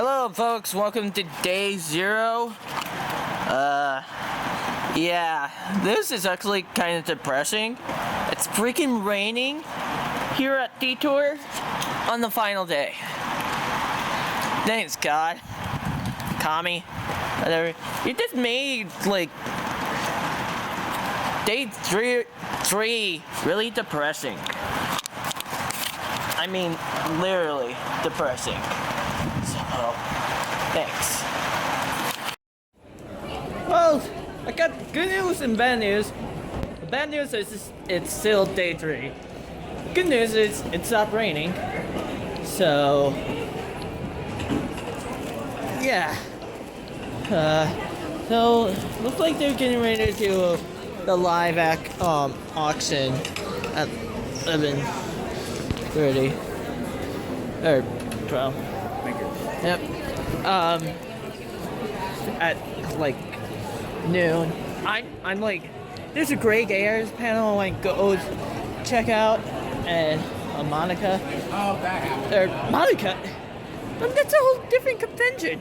Hello folks, welcome to day 0. Yeah, this is actually kind of depressing. It's freaking raining here at Detour on the final day. Thanks God. Kami, whatever. You just made like day three really depressing. I mean, literally depressing. So, thanks. Well, I got good news and bad news. The bad news is it's still day 3. Good news is it stopped raining. So, yeah. So looks like they're getting ready to do the live auction at 11:30 or 12. Yep. At like noon. I'm like, there's a Greg Ayers panel like go check out, and Monica. Oh, that happened. Or Monica. That's a whole different convention.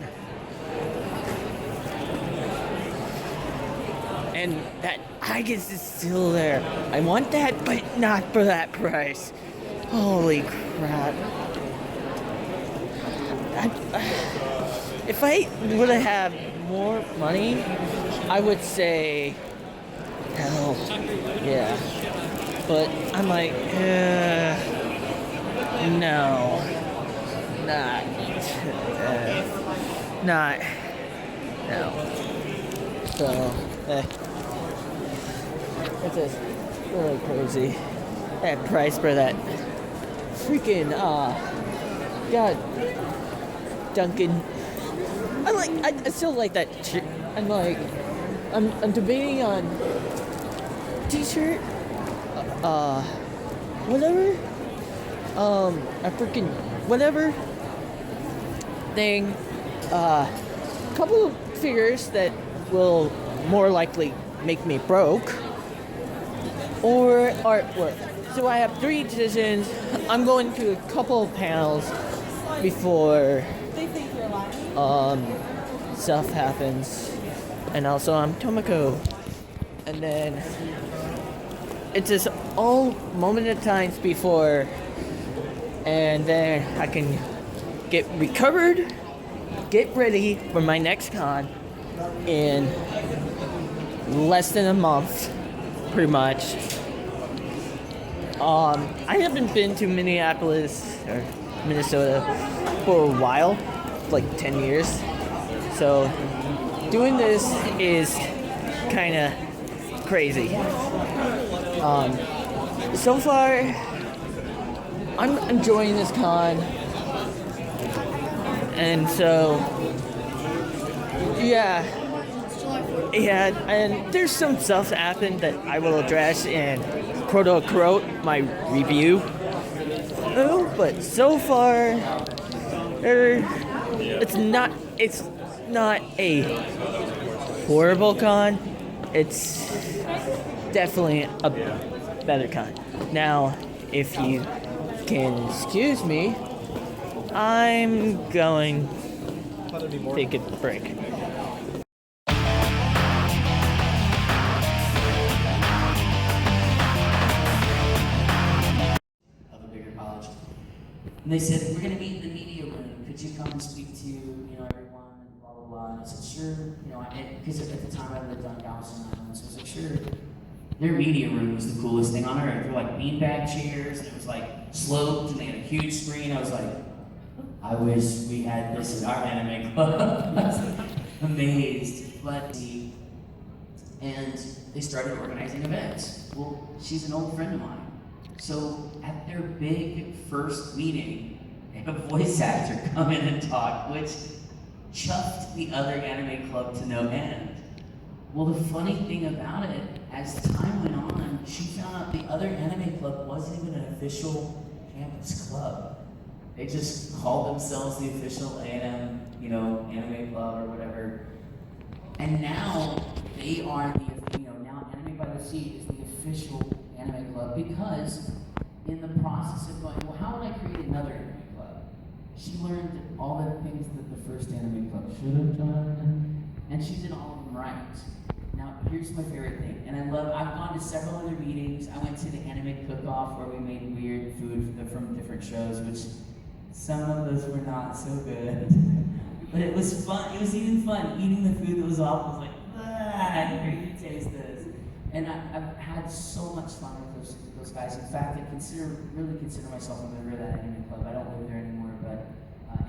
And that Agus is still there. I want that, but not for that price. Holy crap. If I would have had more money, I would say hell yeah. But I'm like, no. No. So, it's just really crazy. That price for that freaking, God, Duncan. I still like that. I'm debating on t-shirt, whatever, a freaking whatever thing, couple of figures that will more likely make me broke, or artwork. So I have 3 decisions. I'm going to a couple of panels before stuff happens, and also I'm Tomoko, and then it's just all moment of times before, and then I can get recovered, get ready for my next con in less than a month, pretty much. I haven't been to Minneapolis or Minnesota for a while, like 10 years. So doing this is kind of crazy. So far, I'm enjoying this con, and so yeah, and there's some stuff that happened that I will address in quote unquote my review. But so far, it's not a horrible con. It's definitely a better con. Now, if you can excuse me, I'm going to take a break. Of a bigger college. And they said, we're going to meet in the media room. Could you come and speak to, everyone and blah, blah, blah. And I said, sure. Because at the time I lived on Galveston Island, so I was like, sure. Their media room was the coolest thing on earth. There were like beanbag chairs, and it was like sloped, and they had a huge screen. I was like, I wish we had this at our anime club. I was amazed. And they started organizing events. Well, she's an old friend of mine. So at their big first meeting, they had a voice actor come in and talk, which chuffed the other anime club to no end. Well, the funny thing about it, as time went on, she found out the other anime club wasn't even an official campus club. They just called themselves the official A&M, anime club or whatever. And now they are now Anime by the Sea is the official anime club, because in the process of going, well, how would I create another anime club? she learned all the things that the first anime club should have done, and she did all of them right. Now, here's my favorite thing, and I've gone to several other meetings. I went to the anime cook-off where we made weird food from different shows, which some of those were not so good. But it was fun. It was even fun eating the food that was awful. I was like, I hear you taste this. And I've had so much fun with those guys. In fact, I really consider myself a member of that anime club. I don't live there anymore, but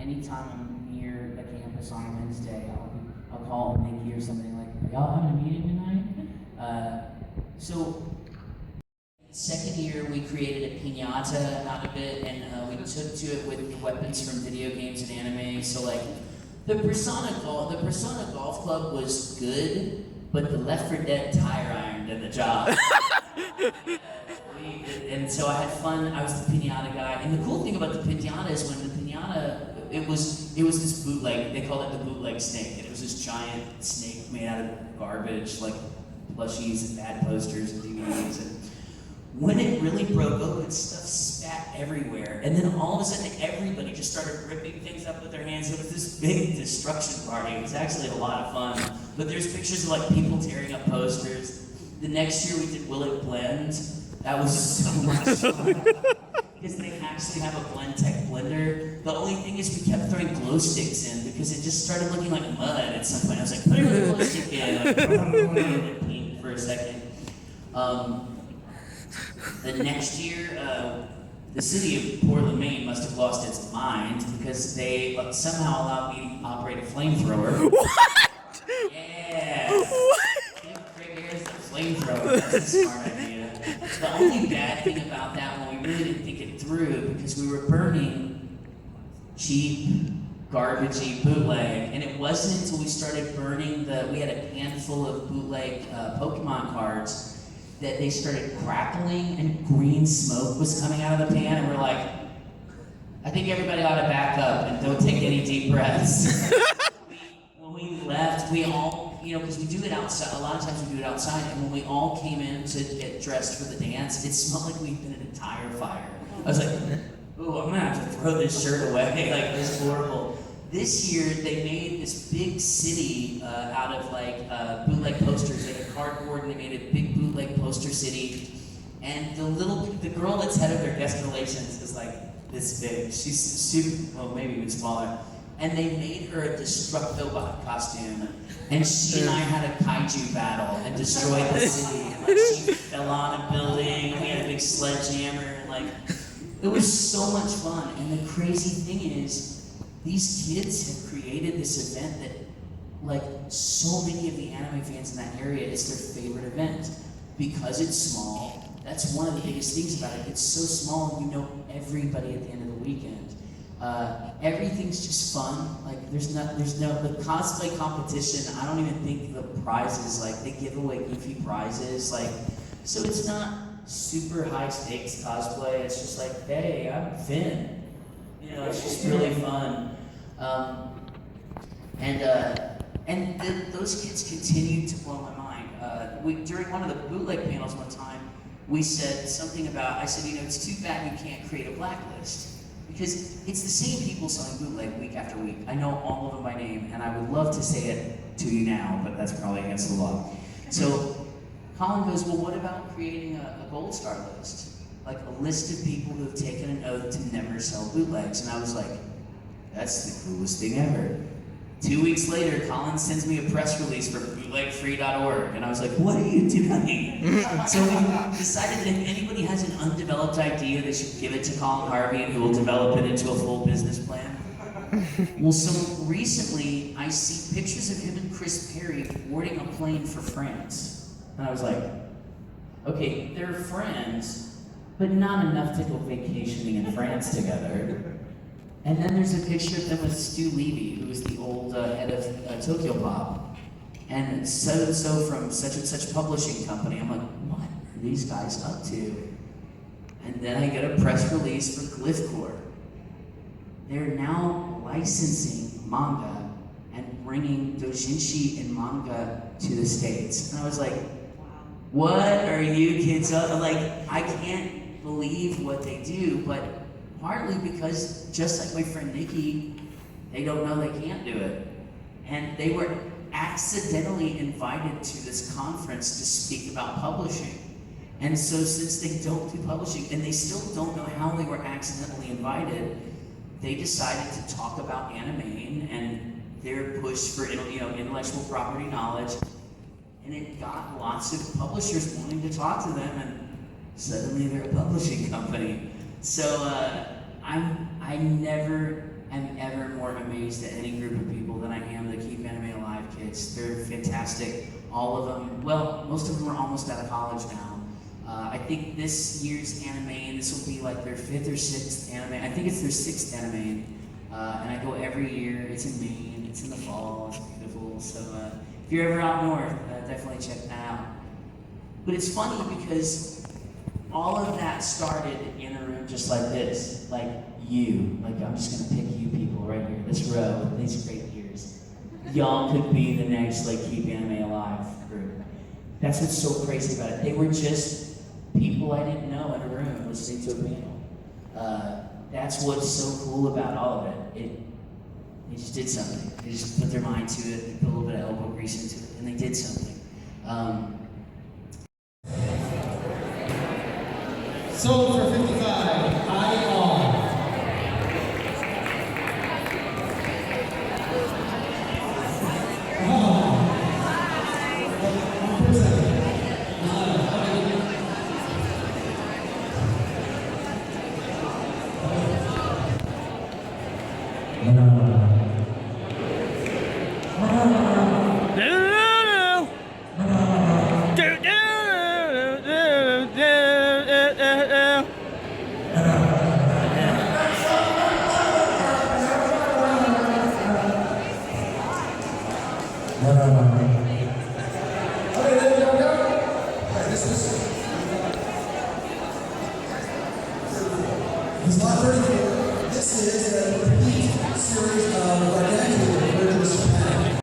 anytime I'm near the campus on a Wednesday, I'll call Mickey or something like, "Are y'all having a meeting tonight?" So, second year we created a piñata out of it, and we took to it with weapons from video games and anime. So like, the Persona Golf Club was good, but the Left 4 Dead tire iron did the job. And so I had fun. I was the piñata guy, and the cool thing about the piñata is when the piñata, it was this bootleg. They called it the bootleg snake, and it was this giant snake made out of garbage, like plushies and bad posters and DVDs. And when it really broke open, stuff spat everywhere, and then all of a sudden, everybody just started ripping things up with their hands. It was this big destruction party. It was actually a lot of fun. But there's pictures of like people tearing up posters. The next year we did Will It Blend. That was so much fun. Because they actually have a Blendtec blender. The only thing is we kept throwing glow sticks in because it just started looking like mud at some point. I was like, put a glow stick in. Like, pink for a second. The next year, the city of Portland, Maine must have lost its mind because they somehow allowed me to operate a flamethrower. What? Yeah. What? Craig Ayers, the flamethrower. That's a smart idea. The only bad thing about that one, we really didn't think it through because we were burning cheap, garbagey bootleg, and it wasn't until we started burning we had a handful of bootleg Pokemon cards that they started crackling and green smoke was coming out of the pan, and we're like, I think everybody ought to back up and don't take any deep breaths. When we left, we all, because we do it outside, a lot of times we do it outside, and when we all came in to get dressed for the dance, it smelled like we'd been in a tire fire. I was like, oh, I'm gonna have to throw this shirt away, like it's horrible. This year, they made this big city out of like bootleg posters. They had cardboard and they made a big bootleg poster city. And the girl that's head of their guest relations is like this big. She's super, well, maybe even smaller. And they made her a Destructobot costume. And she and I had a kaiju battle and destroyed the city. And like she fell on a building. We had a big sledgehammer. And like, it was so much fun. And the crazy thing is, these kids have created this event that, like, so many of the anime fans in that area, it's their favorite event. Because it's small, that's one of the biggest things about it. It's so small, you know everybody at the end of the weekend. Everything's just fun. Like, the cosplay competition, I don't even think the prizes, like, they give away goofy prizes. Like, so it's not super high stakes cosplay. It's just like, hey, I'm Finn. It's just really fun. Those kids continue to blow my mind. During one of the bootleg panels one time, we said something about, I said, it's too bad we can't create a blacklist. Because it's the same people selling bootleg week after week. I know all of them by name, and I would love to say it to you now, but that's probably against the law. So Colin goes, well, what about creating a gold star list? Like a list of people who have taken an oath to never sell bootlegs. And I was like, that's the coolest thing ever. 2 weeks later, Colin sends me a press release for bootlegfree.org. And I was like, what are you doing? So we decided that if anybody has an undeveloped idea, they should give it to Colin Harvey and he will develop it into a full business plan. Well, so recently, I see pictures of him and Chris Perry boarding a plane for France. And I was like, okay, they're friends, but not enough to go vacationing in France together. And then there's a picture of them with Stu Levy, who is the old head of Tokyo Pop, and so from such and such publishing company. I'm like, what are these guys up to? And then I get a press release for Glyphcore. They're now licensing manga and bringing doujinshi and manga to the States. And I was like, what are you kids up? Like, I can't believe what they do, but partly because, just like my friend Nikki, they don't know they can't do it. And they were accidentally invited to this conference to speak about publishing. And so since they don't do publishing, and they still don't know how they were accidentally invited, they decided to talk about anime and their push for intellectual property knowledge. And it got lots of publishers wanting to talk to them, and suddenly they're a publishing company. So I never am ever more amazed at any group of people than I am the Keep Anime Alive kids. They're fantastic. All of them, well, most of them are almost out of college now. I think this year's anime, this will be like their 5th or 6th anime. I think it's their 6th anime. And I go every year. It's in Maine. It's in the fall. It's beautiful. So if you're ever out north, definitely check that out. But it's funny because all of that started in a room just like this. Like you. Like, I'm just going to pick you people right here. This row, these great ears. Y'all could be the next, like, Keep Anime Alive group. That's what's so crazy about it. They were just people I didn't know in a room listening to a panel. That's what's so cool about all of it. They just did something. They just put their mind to it, they put a little bit of elbow grease into it, and they did something. Sold for 55, IR. It's not 34. This is a repeat series of identical Virtuous Japan.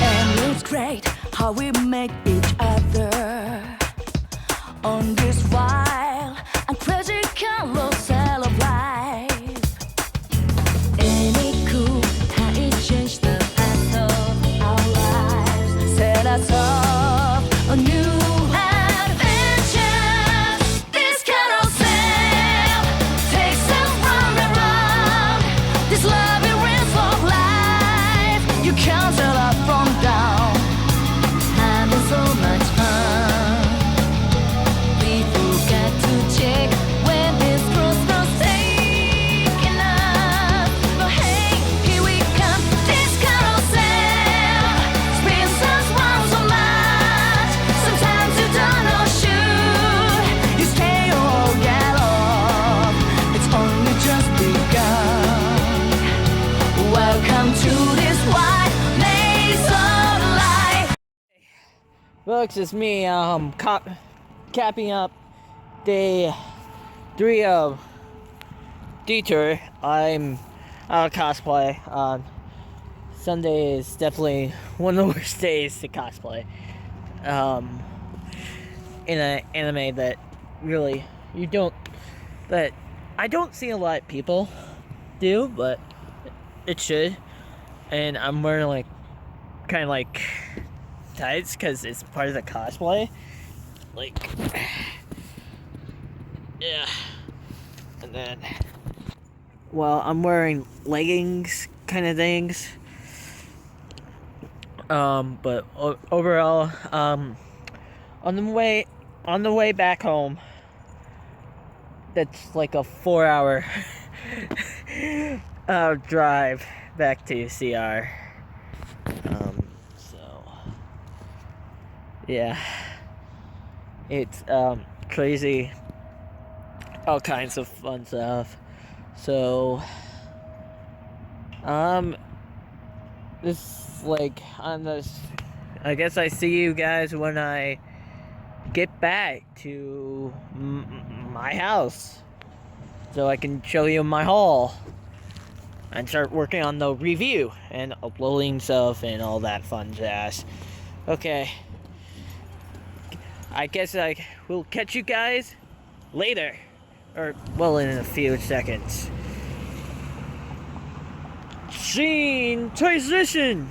And it's great how we make each other on this wild and crazy carousel of life. Any cool how it changed the path of our lives, set us off a new adventure. This carousel takes us round and round. This labyrinth of life, you can't tell up from down. Having so much fun. We forgot to check when this crossroads taking us. But hey, here we come. This carousel spins us round so much. Sometimes you don't know should you stay or get off. It's only just begun. Welcome to this wide maze of life. Folks, it's me, capping up day 3 of Detour. I'm out of cosplay. Sunday is definitely one of the worst days to cosplay. In an anime that really that I don't see a lot of people do, but it should. And I'm wearing like kind of like tights because it's part of the cosplay. Like, yeah. And then, well, I'm wearing leggings kind of things. But overall, on the way back home, that's like a 4-hour drive back to CR. So yeah, it's crazy, all kinds of fun stuff. So this like on this, I guess I see you guys when I get back to my house so I can show you my haul and start working on the review and uploading stuff and all that fun jazz. Okay, I guess I will catch you guys later, or well, in a few seconds. Scene transition.